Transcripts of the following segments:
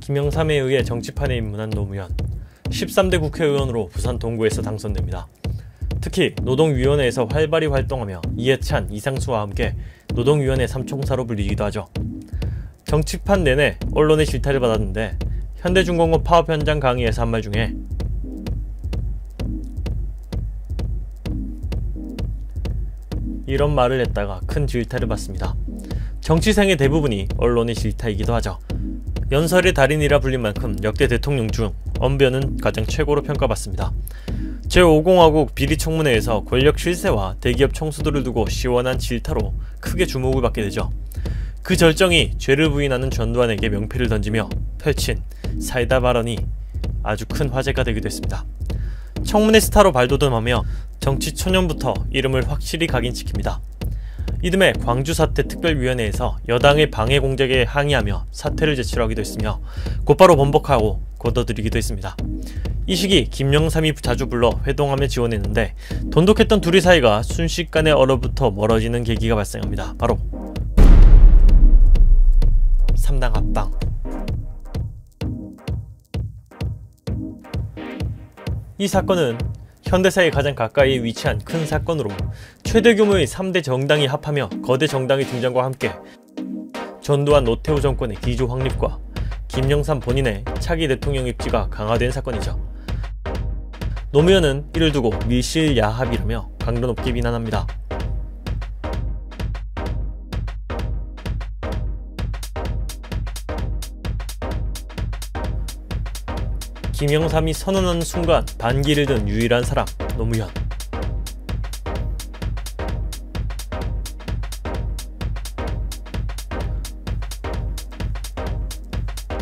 김영삼에 의해 정치판에 입문한 노무현. 13대 국회의원으로 부산 동구에서 당선됩니다. 특히 노동위원회에서 활발히 활동하며 이해찬, 이상수와 함께 노동위원회 삼총사로 불리기도 하죠. 정치판 내내 언론의 질타를 받았는데 현대중공업 파업 현장 강의에서 한 말 중에 이런 말을 했다가 큰 질타를 받습니다. 정치생의 대부분이 언론의 질타이기도 하죠. 연설의 달인이라 불린 만큼 역대 대통령 중 언변은 가장 최고로 평가받습니다. 제5공화국 비리청문회에서 권력 실세와 대기업 총수들을 두고 시원한 질타로 크게 주목을 받게 되죠. 그 절정이 죄를 부인하는 전두환에게 명패를 던지며 펼친 사이다 발언이 아주 큰 화제가 되기도 했습니다. 청문회 스타로 발돋움하며 정치 초년부터 이름을 확실히 각인시킵니다. 이듬해 광주사태 특별위원회에서 여당의 방해 공작에 항의하며 사퇴를 제출하기도 했으며 곧바로 번복하고 거둬들이기도 했습니다. 이 시기 김영삼이 자주 불러 회동하며 지원했는데 돈독했던 둘이 사이가 순식간에 얼어붙어 멀어지는 계기가 발생합니다. 바로 3당 합당. 이 사건은 현대사에 가장 가까이 위치한 큰 사건으로 최대 규모의 3대 정당이 합하며 거대 정당의 등장과 함께 전두환 노태우 정권의 기조 확립과 김영삼 본인의 차기 대통령 입지가 강화된 사건이죠. 노무현은 이를 두고 밀실야합이라며 강도 높게 비난합니다. 김영삼이 선언하는 순간 반기를 든 유일한 사람, 노무현.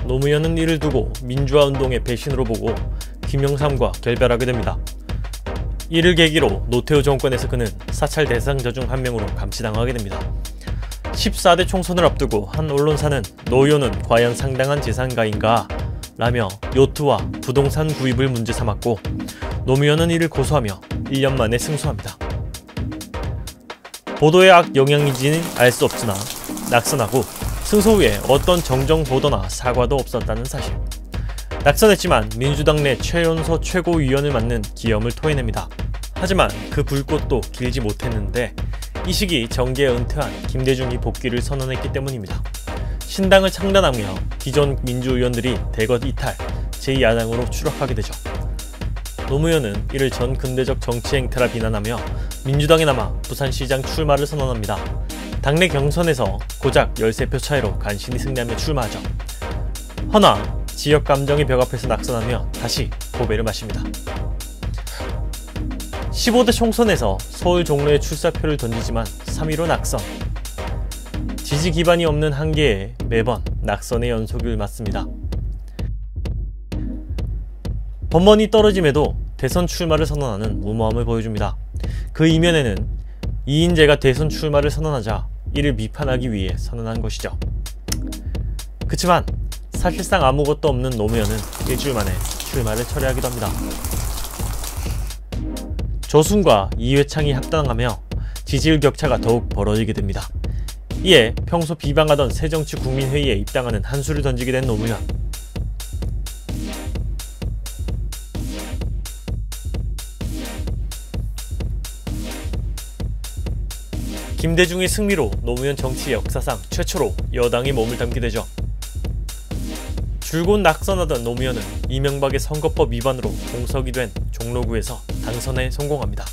노무현은 이를 두고 민주화운동의 배신으로 보고 김영삼과 결별하게 됩니다. 이를 계기로 노태우 정권에서 그는 사찰 대상자 중 한 명으로 감시당하게 됩니다. 14대 총선을 앞두고 한 언론사는 노요는 과연 상당한 재산가인가? 라며 요트와 부동산 구입을 문제 삼았고 노무현은 이를 고소하며 1년 만에 승소합니다. 보도의 악 영향인지는 알 수 없으나 낙선하고 승소 후에 어떤 정정 보도나 사과도 없었다는 사실. 낙선했지만 민주당 내 최연소 최고위원을 맡는 기염을 토해냅니다. 하지만 그 불꽃도 길지 못했는데 이 시기 정계에 은퇴한 김대중이 복귀를 선언했기 때문입니다. 신당을 창단하며 기존 민주의원들이 대거 이탈, 제2야당으로 추락하게 되죠. 노무현은 이를 전 근대적 정치 행태라 비난하며 민주당에 남아 부산시장 출마를 선언합니다. 당내 경선에서 고작 13표 차이로 간신히 승리하며 출마하죠. 허나 지역 감정의 벽 앞에서 낙선하며 다시 고배를 마십니다. 15대 총선에서 서울 종로에 출사표를 던지지만 3위로 낙선. 지지 기반이 없는 한계에 매번 낙선의 연속을 맞습니다. 번번이 떨어짐에도 대선 출마를 선언하는 무모함을 보여줍니다. 그 이면에는 이인재가 대선 출마를 선언하자 이를 비판하기 위해 선언한 것이죠. 그치만 사실상 아무것도 없는 노무현은 일주일 만에 출마를 철회하기도 합니다. 조순과 이회창이 합당하며 지지율 격차가 더욱 벌어지게 됩니다. 이에 평소 비방하던 새정치국민회의에 입당하는 한 수를 던지게 된 노무현. 김대중의 승리로 노무현 정치 역사상 최초로 여당이 몸을 담게 되죠. 줄곧 낙선하던 노무현은 이명박의 선거법 위반으로 공석이 된 종로구에서 당선에 성공합니다.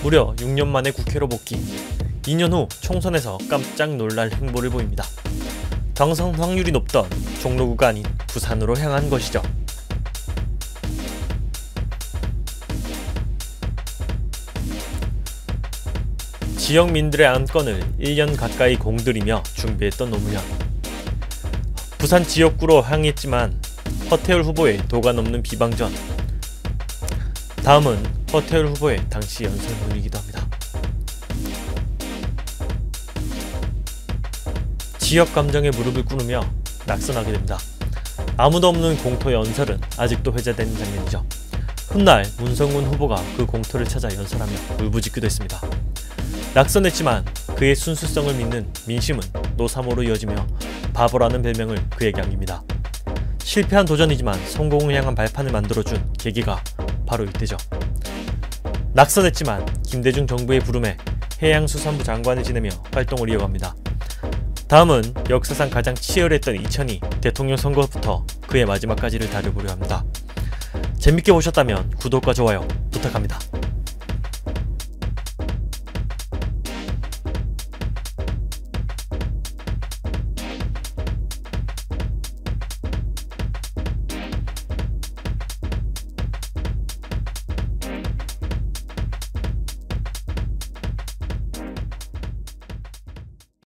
무려 6년 만에 국회로 복귀. 2년 후 총선에서 깜짝 놀랄 행보를 보입니다. 당선 확률이 높던 종로구가 아닌 부산으로 향한 것이죠. 지역민들의 안건을 1년 가까이 공들이며 준비했던 노무현. 부산 지역구로 향했지만 허태열 후보의 도가 넘는 비방전. 다음은 허태열 후보의 당시 연설문이기도 합니다. 지역 감정에 무릎을 꿇으며 낙선하게 됩니다. 아무도 없는 공터 연설은 아직도 회자되는 장면이죠. 훗날 문성군 후보가 그 공터를 찾아 연설하며 울부짖기도 했습니다. 낙선했지만 그의 순수성을 믿는 민심은 노사모로 이어지며 바보라는 별명을 그에게 안깁니다. 실패한 도전이지만 성공을 향한 발판을 만들어준 계기가 바로 이때죠. 낙선했지만 김대중 정부의 부름에 해양수산부 장관을 지내며 활동을 이어갑니다. 다음은 역사상 가장 치열했던 2002 대통령 선거부터 그의 마지막까지를 다뤄보려 합니다. 재밌게 보셨다면 구독과 좋아요 부탁합니다.